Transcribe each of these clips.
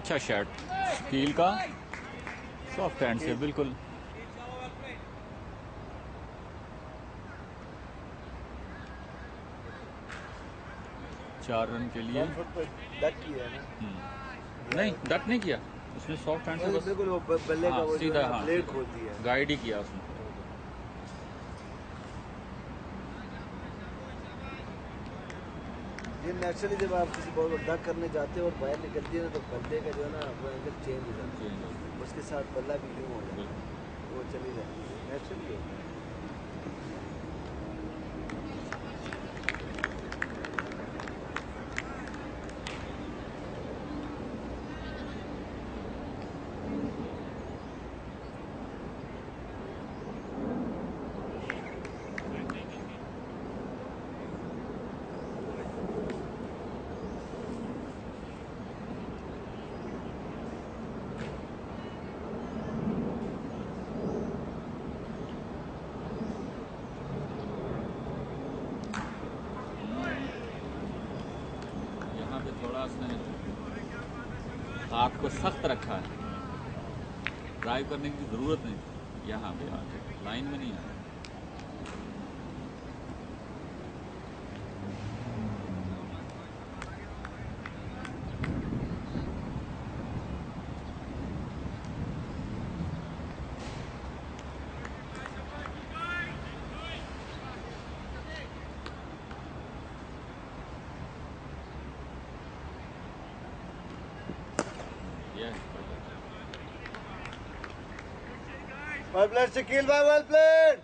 अच्छा shirt steel का soft hand से बिल्कुल। चार रन के लिए डक किया है ना? नहीं डक नहीं किया उसने, सॉफ्ट हैंड से बस बिल्कुल वो बल्ले का वो सीधा ब्लेड खोल दिया, गाइड ही किया उसने। ये नेचुरली जब आप किसी बॉल को डक करने जाते हो और बाहर निकलती है ना, तो बल्ले का जो है ना वो एंगल चेंज हो जाता है, उसके साथ बल्ला भी यूँ हो जाता है, वो चली जाती है, नेचुरली होता है। थोड़ा उसने हाथ को सख्त रखा है, ड्राइव करने की ज़रूरत नहीं, यहाँ पे आके लाइन में नहीं आया। Well played, Shaquille bhai, well played.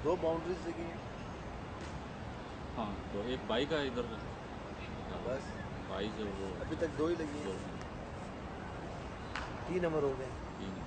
दो बाउंड्रीज लगी हैं। हाँ तो एक बाई का इधर बस बाई से वो अभी तक दो ही लगी हैं, 3 नंबर हो गए। 3।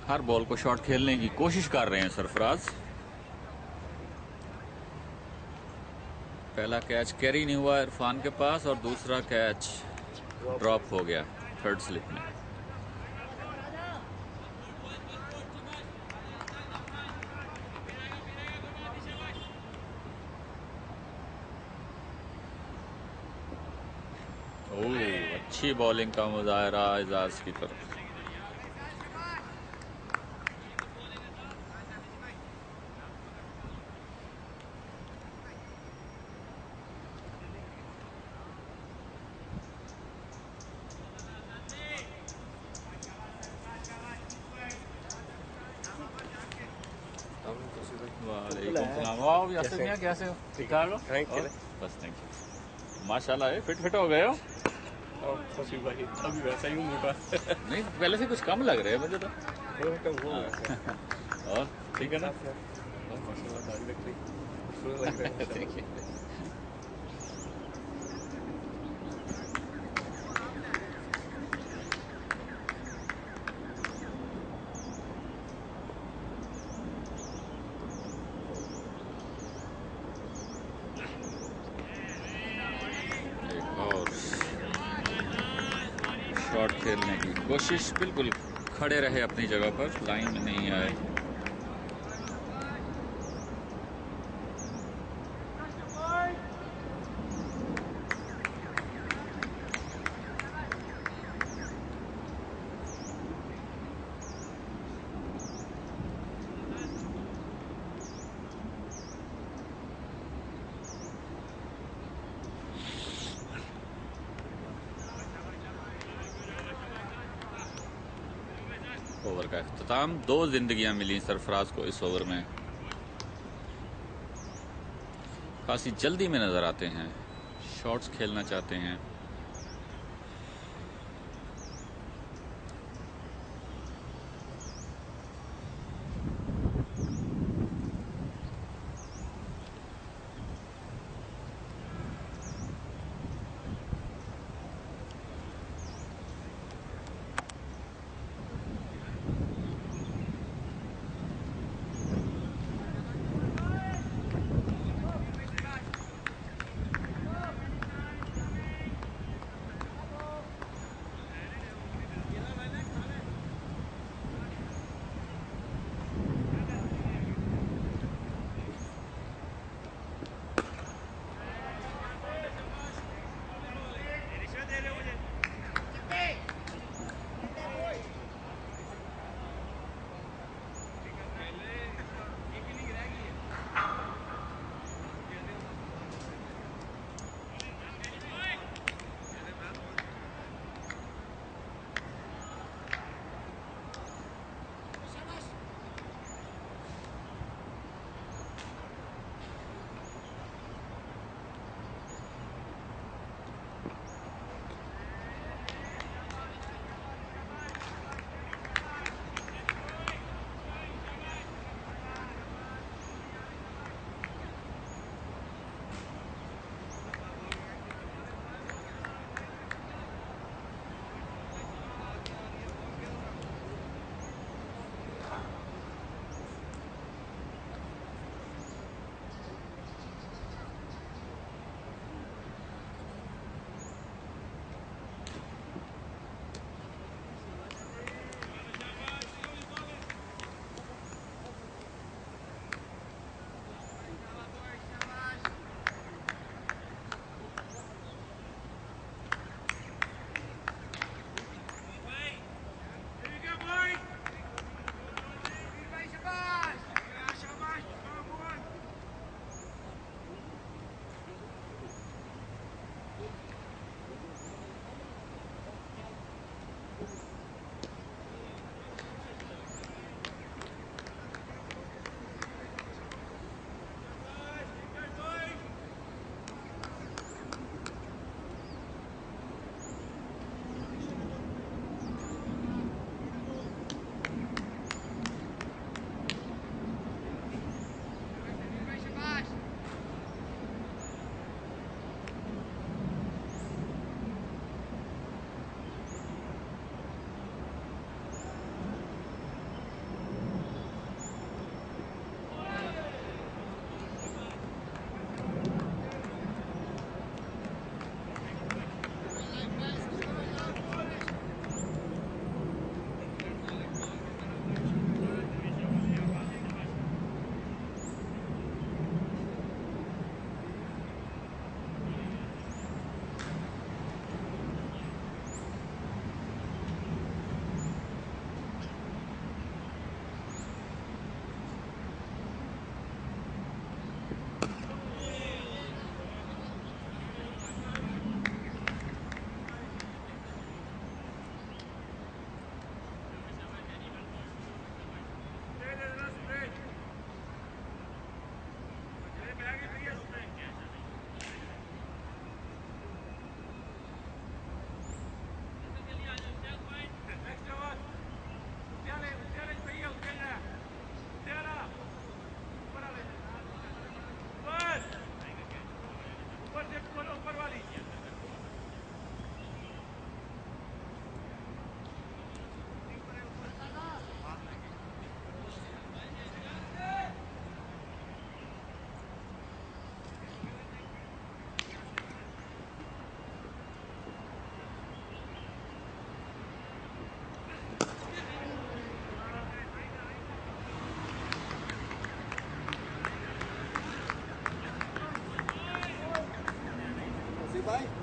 हर बॉल को शॉट खेलने की कोशिश कर रहे हैं सरफराज। पहला कैच कैरी नहीं हुआ इरफान के पास और दूसरा कैच ड्रॉप हो गया थर्ड स्लिप में। ओह अच्छी बॉलिंग का मुजाहरा एजाज की तरफ। वालेकुम कैसे हो? ठीक ठाक हो? बस थैंक यू। माशाल्लाह फिट हो गए हो। भाई अभी वैसा ही हूँ मोटा। नहीं पहले से कुछ कम लग रहे हैं मुझे तो। और ठीक है ना? माशाल्लाह दाढ़ी लग रही। शॉट खेलने की कोशिश, बिल्कुल खड़े रहे अपनी जगह पर, लाइन में नहीं आए। ओवर का इख्तिताम। 2 जिंदगियां मिली सरफराज को इस ओवर में। काफी जल्दी में नजर आते हैं, शॉट्स खेलना चाहते हैं।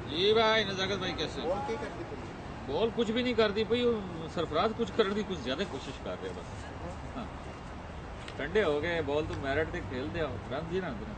जी भाई नजाकत भाई कैसे बॉल क्या करती तुम? बॉल कुछ भी नहीं करती भाई, सरफराज कुछ करने की कुछ ज्यादा कोशिश कर रहे बस। हाँ, ठंडे हो गए, बॉल तो मैरिट से खेल दिया, रन जी ना तुमने।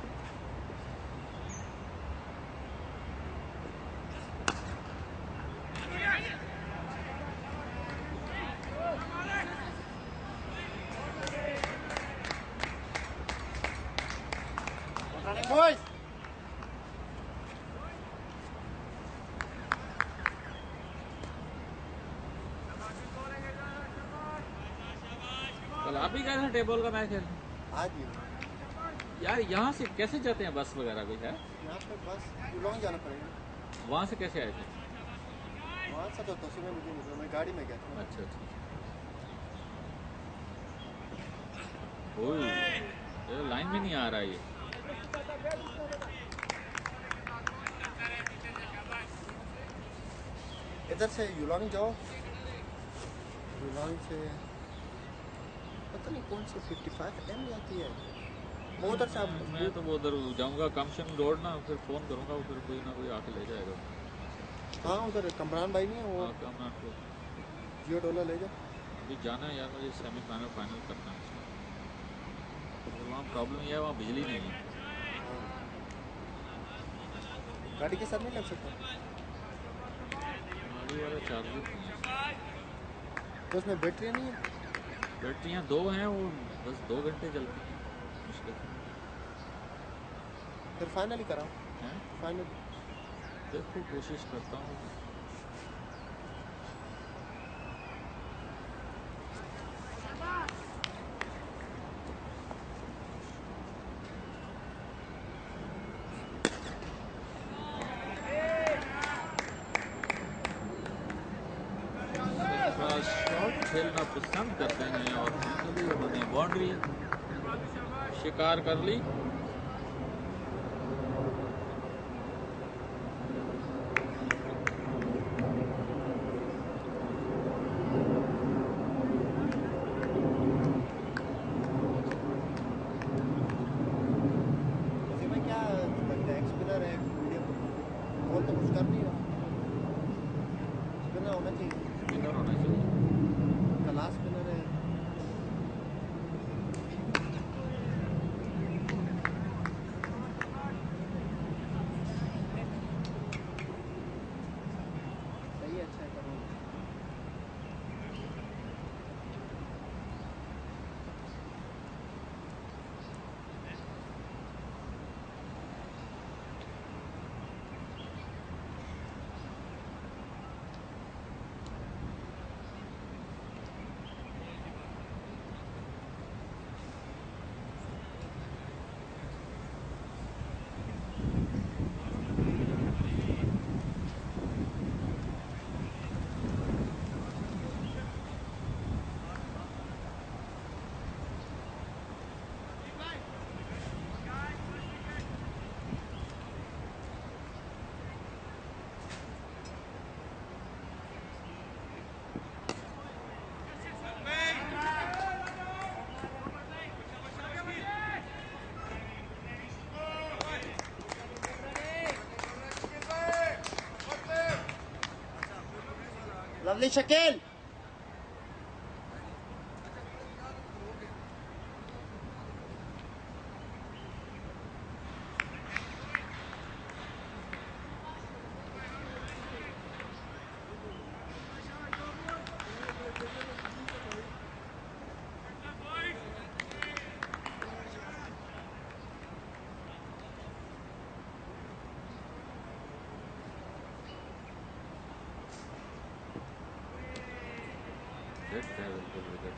आप ही गए थे टेबल का मैच खेलने? आज ही यार यहाँ से कैसे जाते हैं, बस वगैरह कोई है? यहाँ पे बस लॉन्ग जाना पड़ेगा। वहाँ से कैसे आए थे? वहाँ से तो सुबह मुझे निकला, मैं गाड़ी में गया था। अच्छा अच्छा। ओह, ये लाइन में नहीं आ रहा ये। इधर से यूलॉन्ग जाओ, यूलॉन्ग से पता नहीं कौन सी 55M जाती है वो उधर से। आप मैं तो वो उधर जाऊंगा कमशन रोड ना, फिर फोन करूंगा, वो फिर कोई ना कोई आके ले जाएगा। हाँ उधर कमरान भाई नहीं है वो, हाँ, कामरान को जियो डॉलर ले जाओ। अभी जाना है यार, मुझे सेमीफाइनल फाइनल करना है। और वहाँ प्रॉब्लम ये है, वहाँ बिजली नहीं है। हाँ गाड़ी के साथ नहीं लग सकता गाड़ी वाला चार्जर नहीं है। तो उसमें बैटरी नहीं है। बैटरियाँ 2 हैं, वो बस 2 घंटे चलती हैं मुश्किल फिर फाइनली कराओ, है। फाइनली। देखो कोशिश करता हूँ। शॉट खेलना पसंद करते हैं और फाइनली उन्होंने बाउंड्री शिकार कर ली। वैसे में क्या लगता है, स्पिनर है मीडियम और तो कुछ कर नहीं रहा, स्पिनर होना चाहिए, स्पिनर होना चाहिए। क्लास स्पिनर है। सही है, अच्छा है, करो। लवली शकील देखते हैं बिल्कुल wicket.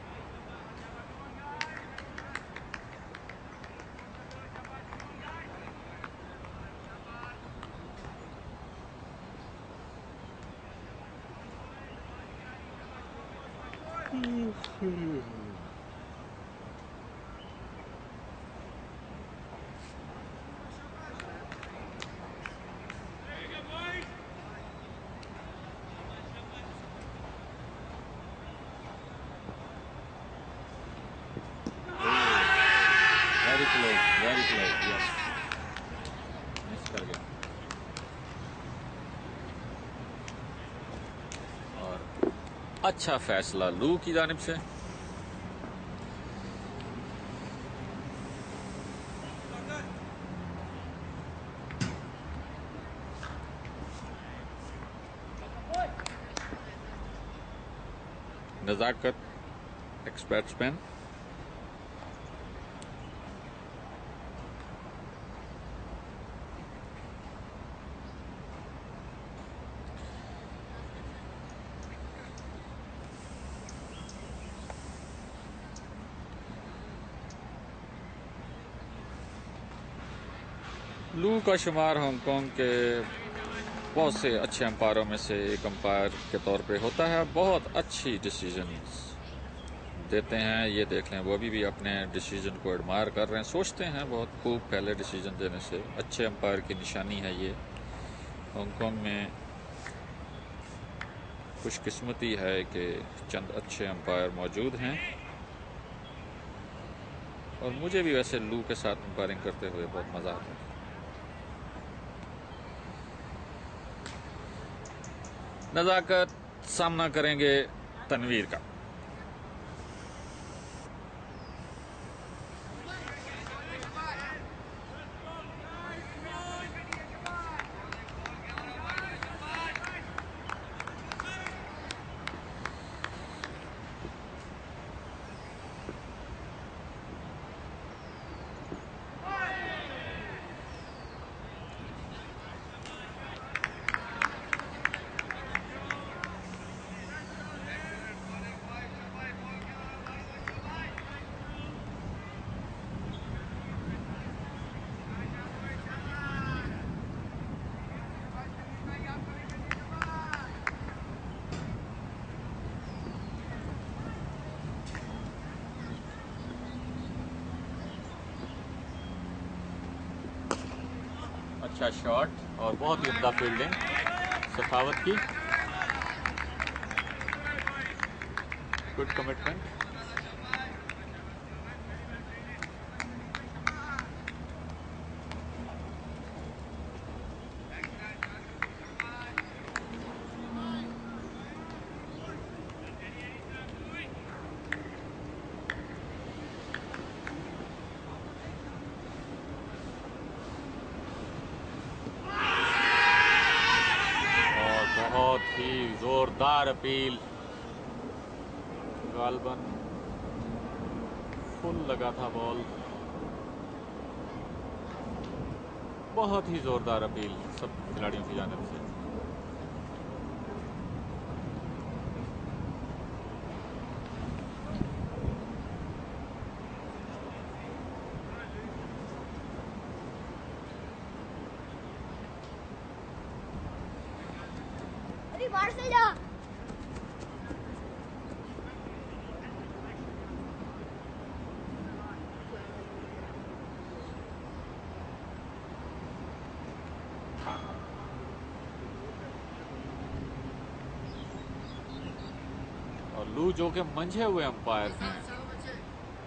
Very close, yes, miss कर गया। और अच्छा फैसला लू की जानिब से। नजाकत एक्सपर्ट्समैन लू का शुमार हांगकांग के बहुत से अच्छे अंपायरों में से एक अंपायर के तौर पे होता है। बहुत अच्छी डिसीजंस देते हैं, ये देख लें वो भी अपने डिसीजन को एडमायर कर रहे हैं, सोचते हैं बहुत खूब पहले डिसीजन देने से। अच्छे अंपायर की निशानी है ये। हांगकांग में खुशकिस्मती है कि चंद अच्छे अंपायर मौजूद हैं, और मुझे भी वैसे लू के साथ अंपायरिंग करते हुए बहुत मज़ा आता है। नज़ाकत सामना करेंगे तनवीर का। अच्छा शॉट और बहुत ही उम्दा फील्डिंग सखावत की। Good commitment. बहुत ही जोरदार अपील, गालबन फुल लगा था बॉल। बहुत ही जोरदार अपील सब खिलाड़ियों की जानिब से। बाहर से जा। और लू जो कि मंझे हुए अंपायर हैं,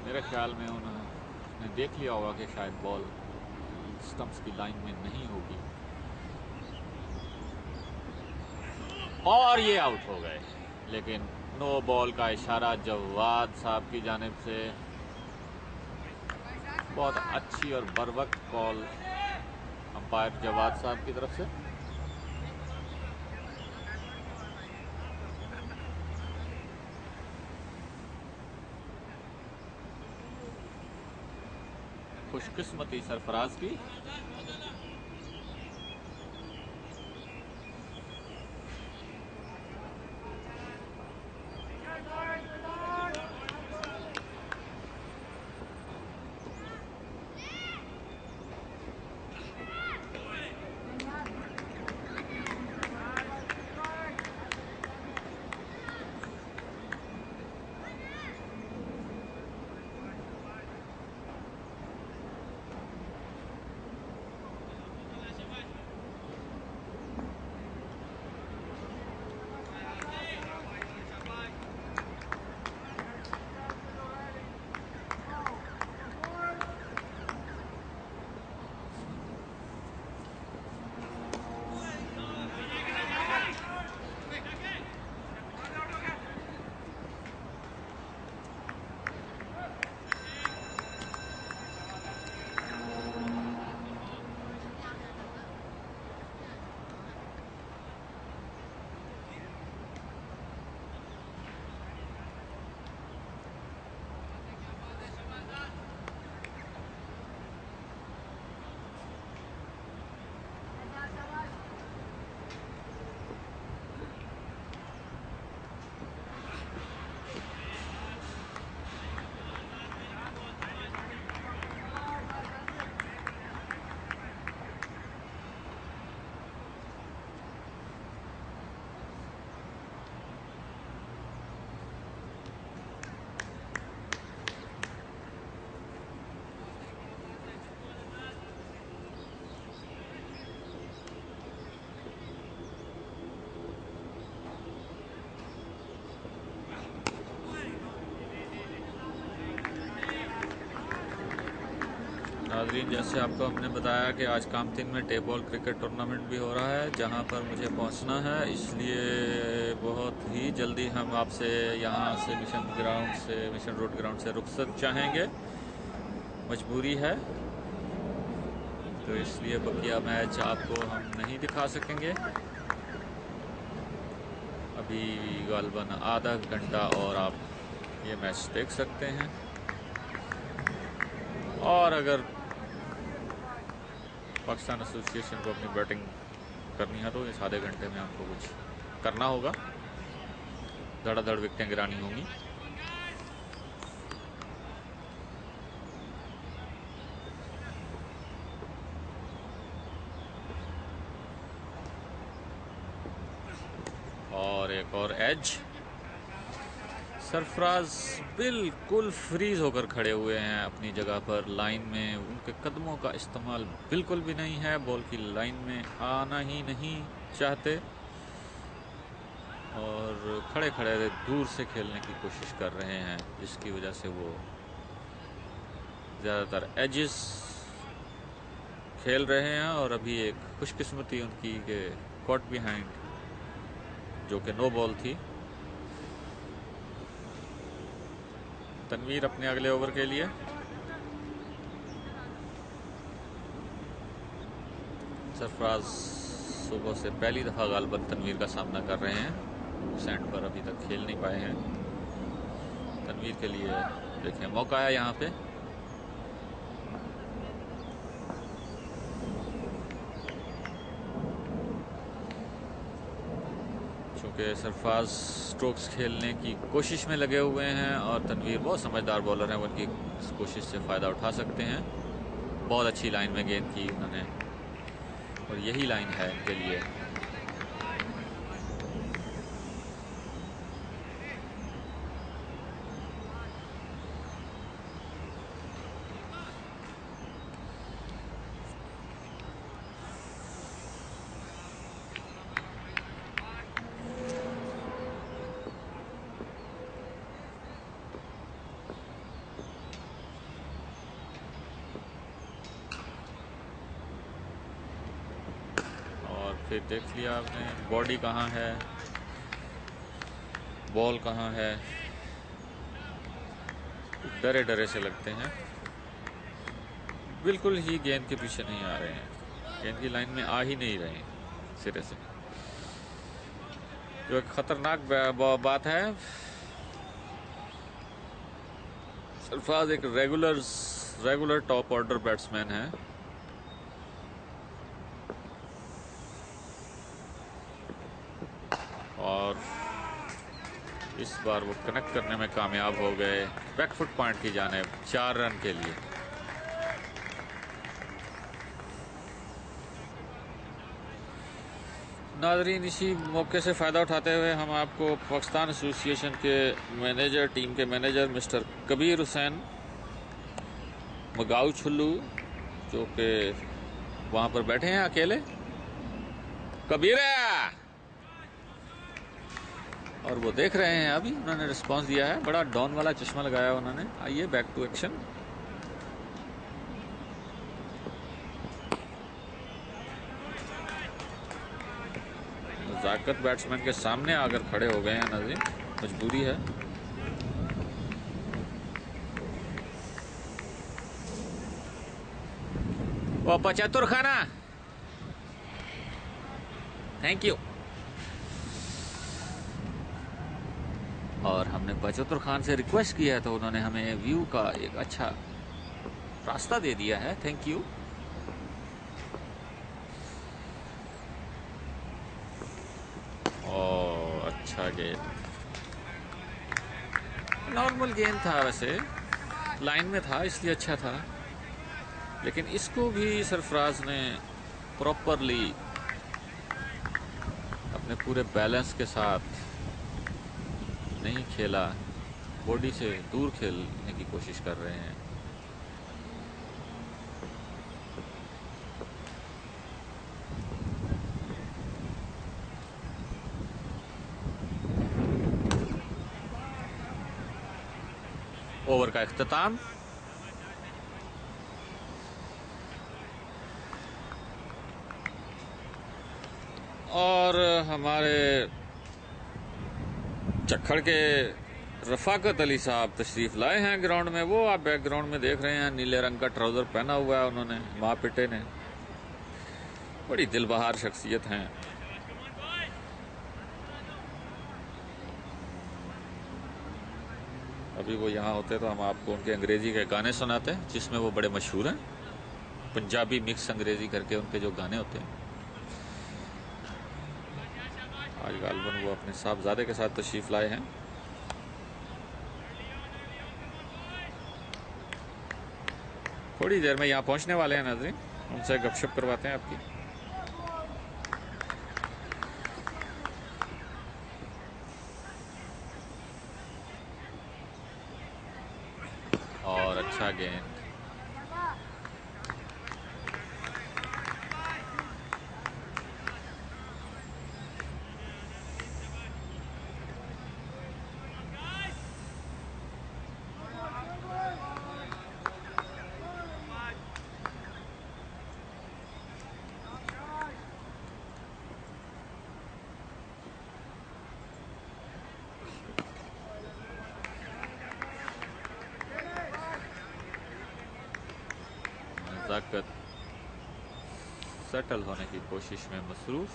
मेरे ख्याल में उन्होंने देख लिया होगा कि शायद बॉल स्टंप्स की लाइन में नहीं होगी, और ये आउट हो गए। लेकिन नो बॉल का इशारा जवाद साहब की जानिब से। बहुत अच्छी और बरवक्त कॉल अंपायर जवाद साहब की तरफ से। खुशकिस्मती सरफराज की। नाजरीन, जैसे आपको हमने बताया कि आज कामतिन में टेप बॉल क्रिकेट टूर्नामेंट भी हो रहा है, जहां पर मुझे पहुंचना है, इसलिए बहुत ही जल्दी हम आपसे यहां से मिशन रोड ग्राउंड से रुखसत चाहेंगे। मजबूरी है, तो इसलिए बकिया मैच आपको हम नहीं दिखा सकेंगे। अभी गालबन आधा घंटा और आप ये मैच देख सकते हैं, और अगर पाकिस्तान एसोसिएशन को अपनी बैटिंग करनी है तो इस आधे घंटे में हमको कुछ करना होगा। धड़ाधड़ विकेटें गिरानी होंगी। और एक और एज। सरफराज बिल्कुल फ्रीज होकर खड़े हुए हैं अपनी जगह पर लाइन में। उनके कदमों का इस्तेमाल बिल्कुल भी नहीं है, बॉल की लाइन में आना ही नहीं चाहते और खड़े खड़े दूर से खेलने की कोशिश कर रहे हैं, जिसकी वजह से वो ज़्यादातर एजेस खेल रहे हैं। और अभी एक खुशकिस्मती उनकी के कॉट बिहाइंड, जो कि नो बॉल थी। तनवीर अपने अगले ओवर के लिए। सरफराज सुबह से पहली दफ़ा गालबन तनवीर का सामना कर रहे हैं। उस एंड पर अभी तक खेल नहीं पाए हैं। तनवीर के लिए देखें मौका है यहाँ पे। चूँकि सरफराज स्ट्रोक्स खेलने की कोशिश में लगे हुए हैं और तनवीर बहुत समझदार बॉलर हैं, वो उनकी कोशिश से फ़ायदा उठा सकते हैं। बहुत अच्छी लाइन में गेंद की उन्होंने, और यही लाइन है इनके लिए। फिर देख लिया आपने बॉडी कहाँ है, बॉल कहाँ है। डरे डरे से लगते हैं, बिल्कुल ही गेंद के पीछे नहीं आ रहे हैं, गेंद की लाइन में आ ही नहीं रहे हैं सिरे से, जो एक खतरनाक बात है। सरफराज एक रेगुलर टॉप ऑर्डर बैट्समैन है, और इस बार वो कनेक्ट करने में कामयाब हो गए बैकफुट पॉइंट की जानिब 4 रन के लिए। नाजरीन, इसी मौके से फ़ायदा उठाते हुए हम आपको पाकिस्तान एसोसिएशन के टीम के मैनेजर मिस्टर कबीर हुसैन मगाऊ छुल्लू, जो कि वहाँ पर बैठे हैं अकेले। कबीर है, और वो देख रहे हैं। अभी उन्होंने रिस्पांस दिया है, बड़ा डॉन वाला चश्मा लगाया उन्होंने। आइए बैक टू एक्शन। नज़ाकत बैट्समैन के सामने आकर खड़े हो गए हैं नाज़रीन, मजबूरी है। वो 75 खाना, थैंक यू। और हमने 75 खान से रिक्वेस्ट किया है, तो उन्होंने हमें व्यू का एक अच्छा रास्ता दे दिया है, थैंक यू। और अच्छा गेंद, नॉर्मल गेंद था, वैसे लाइन में था इसलिए अच्छा था, लेकिन इसको भी सरफराज ने प्रॉपरली अपने पूरे बैलेंस के साथ नहीं खेला, बॉडी से दूर खेलने की कोशिश कर रहे हैं। ओवर का इख्तिताम। और हमारे चक्खड़ के रफाकत अली साहब तशरीफ लाए हैं ग्राउंड में। वो आप बैकग्राउंड में देख रहे हैं, नीले रंग का ट्राउजर पहना हुआ है उन्होंने, माँ पिटे ने। बड़ी दिलबहार शख्सियत हैं। अभी वो यहाँ होते तो हम आपको उनके अंग्रेजी के गाने सुनाते हैं, जिसमें वो बड़े मशहूर हैं। पंजाबी मिक्स अंग्रेजी करके उनके जो गाने होते हैं। आज गालबन वो अपने साहबजादे के साथ तशरीफ लाए हैं। थोड़ी देर में यहाँ पहुँचने वाले हैं नाज़रीन, उनसे गपशप करवाते हैं आपकी। और अच्छा गेंद, नज़ाकत सेटल होने की कोशिश में मसरूफ।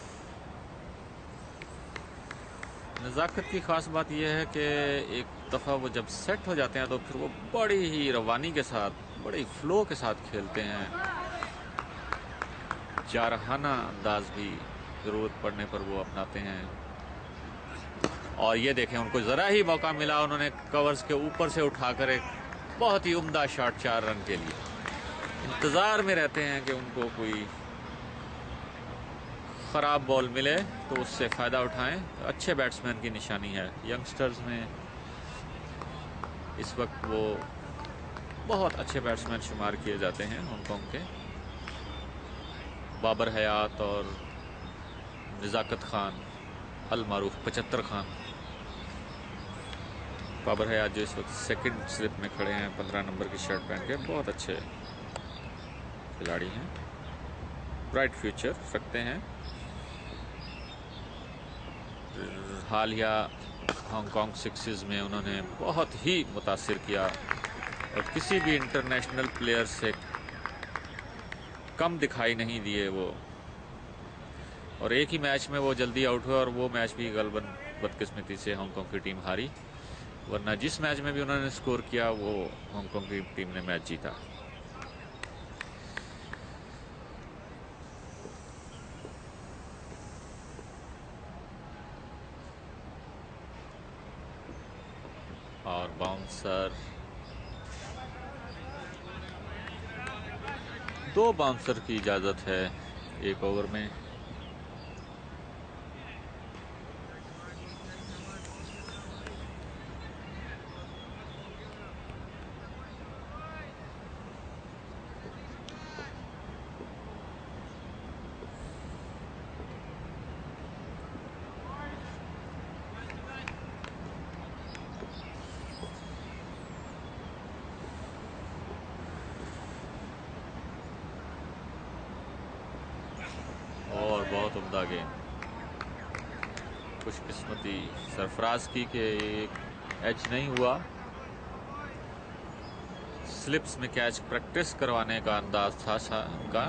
नज़ाकत की ख़ास बात यह है कि एक दफ़ा वो जब सेट हो जाते हैं तो फिर वो बड़ी ही रवानी के साथ, बड़ी फ्लो के साथ खेलते हैं। जारहाना अंदाज भी ज़रूरत पड़ने पर वो अपनाते हैं। और ये देखें, उनको ज़रा ही मौका मिला, उन्होंने कवर्स के ऊपर से उठाकर एक बहुत ही उम्दा शॉट 4 रन के लिए। इंतज़ार में रहते हैं कि उनको कोई ख़राब बॉल मिले तो उससे फ़ायदा उठाएं। अच्छे बैट्समैन की निशानी है। यंगस्टर्स में इस वक्त वो बहुत अच्छे बैट्समैन शुमार किए जाते हैं हांगकांग के। बाबर हयात और नज़ाकत खान, अल मारूफ 75 खान। बाबर हयात जो इस वक्त सेकंड स्लिप में खड़े हैं 15 नंबर की शर्ट पहन के, बहुत अच्छे खिलाड़ी हैं, ब्राइट फ्यूचर रखते हैं। हालिया हांगकांग सिक्सेस में उन्होंने बहुत ही मुतासिर किया और किसी भी इंटरनेशनल प्लेयर से कम दिखाई नहीं दिए वो। और एक ही मैच में वो जल्दी आउट हुए और वो मैच भी गलबन बदकिस्मती से हांगकांग की टीम हारी, वरना जिस मैच में भी उन्होंने स्कोर किया वो हांगकांग की टीम ने मैच जीता। और बाउंसर, 2 बाउंसर की इजाज़त है एक ओवर में। और बहुत उम्दा गेंद, खुशकिस्मती सरफराज की कि एक एच नहीं हुआ। स्लिप्स में कैच प्रैक्टिस करवाने का अंदाज था उनका।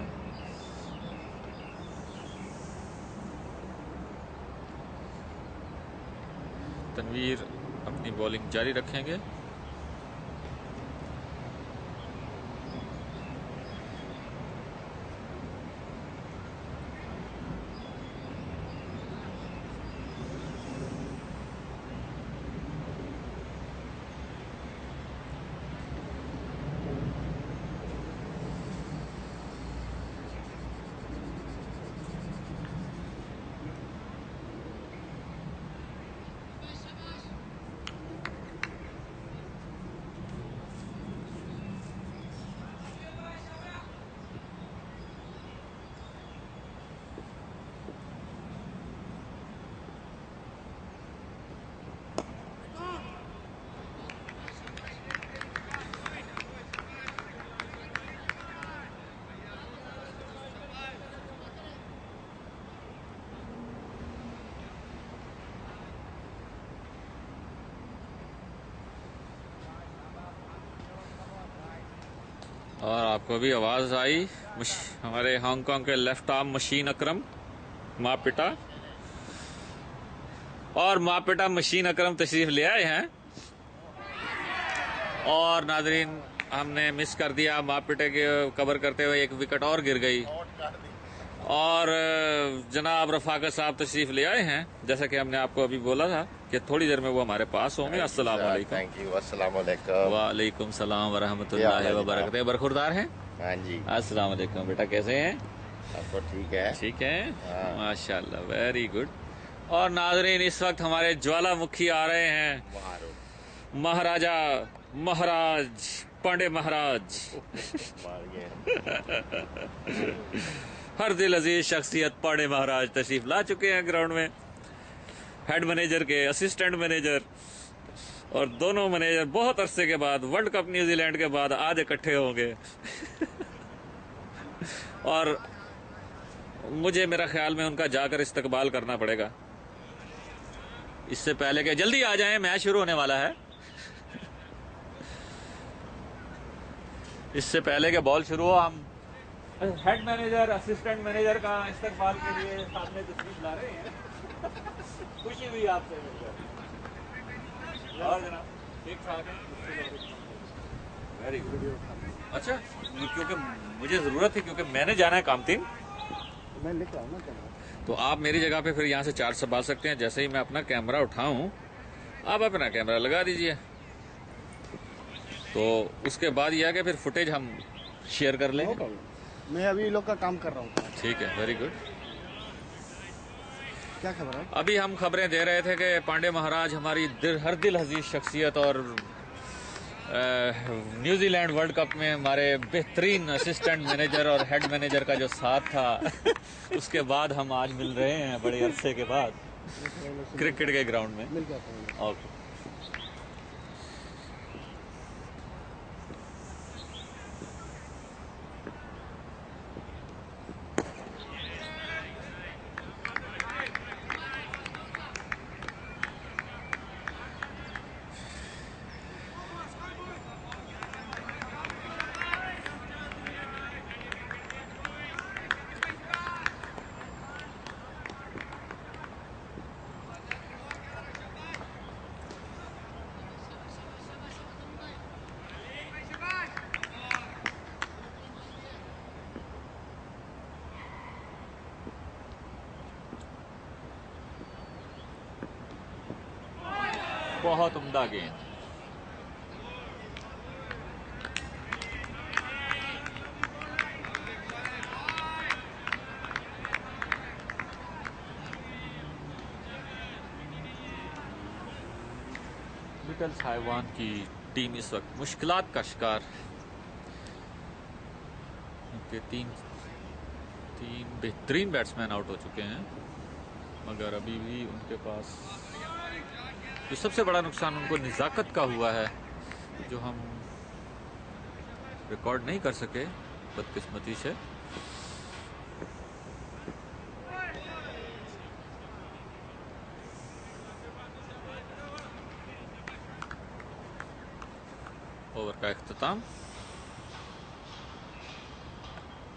तनवीर अपनी बॉलिंग जारी रखेंगे। और आपको भी आवाज आई हमारे हांगकांग के लेफ्ट आर्म मशीन अकरम मापिटा, और मापिटा मशीन अकरम तशरीफ ले आए हैं। और नाजरीन, हमने मिस कर दिया, मापिटे के कवर करते हुए एक विकेट और गिर गई। और जनाब रफाकत साहब तशरीफ ले आए हैं, जैसा कि हमने आपको अभी बोला था कि थोड़ी देर में वो हमारे पास होंगे। अस्सलाम वालेकुम। Thank you. अस्सलाम वालेकुम। वालेकुम सलाम व रहमतुल्लाहि व बरकातहू। बरखुरदार हैं? हाँ जी। अस्सलाम वालेकुम। बेटा कैसे हैं? आपको ठीक है? ठीक है, हाँ। माशाल्लाह, वेरी गुड। और नाजरीन, इस वक्त हमारे ज्वालामुखी आ रहे हैं, महाराजा महाराज पांडे महाराज मार गए। हर दिल अजीज शख्सियत पांडे महाराज तशरीफ ला चुके हैं ग्राउंड में। हेड मैनेजर के असिस्टेंट मैनेजर और दोनों मैनेजर बहुत अरसे के बाद, वर्ल्ड कप न्यूजीलैंड के बाद आज इकट्ठे होंगे। और मुझे मेरा ख्याल में उनका जाकर इस्तकबाल करना पड़ेगा, इससे पहले कि जल्दी आ जाएं, मैच शुरू होने वाला है। इससे पहले कि बॉल शुरू हो, हम हेड मैनेजर असिस्टेंट मैनेजर का इस्तकबाल के लिए सामने तशरीफ ला रहे हैं। खुशी हुई आपसे मिलकर। और जनाब ठीक ठाक है? Very good. अच्छा, क्योंकि मुझे जरूरत है, क्योंकि मैंने जाना है कामतीन, मैं लिख रहा हूँ ना, तो आप मेरी जगह पे फिर यहाँ से चार्ज संभाल सकते हैं। जैसे ही मैं अपना कैमरा उठाऊं, आप अपना कैमरा लगा दीजिए, तो उसके बाद यह है कि फिर फुटेज हम शेयर कर लेंगे। मैं अभी लोग का काम कर रहा हूँ। ठीक है, वेरी गुड। क्या खबर है? अभी हम खबरें दे रहे थे कि पांडे महाराज हमारी हर दिल अजीज शख्सियत और न्यूजीलैंड वर्ल्ड कप में हमारे बेहतरीन असिस्टेंट मैनेजर और हेड मैनेजर का जो साथ था, उसके बाद हम आज मिल रहे हैं बड़े अरसे के बाद क्रिकेट के ग्राउंड में। मिल जाता है। ओके। बहुत उम्दा गेंद। लिटल्स हाइवान की टीम इस वक्त मुश्किलात का शिकार, उनके तीन बेहतरीन बैट्समैन आउट हो चुके हैं, मगर अभी भी उनके पास जो सबसे बड़ा नुकसान उनको निज़ाकत का हुआ है, जो हम रिकॉर्ड नहीं कर सके बदकिस्मती से। ओवर का इख्तिताम।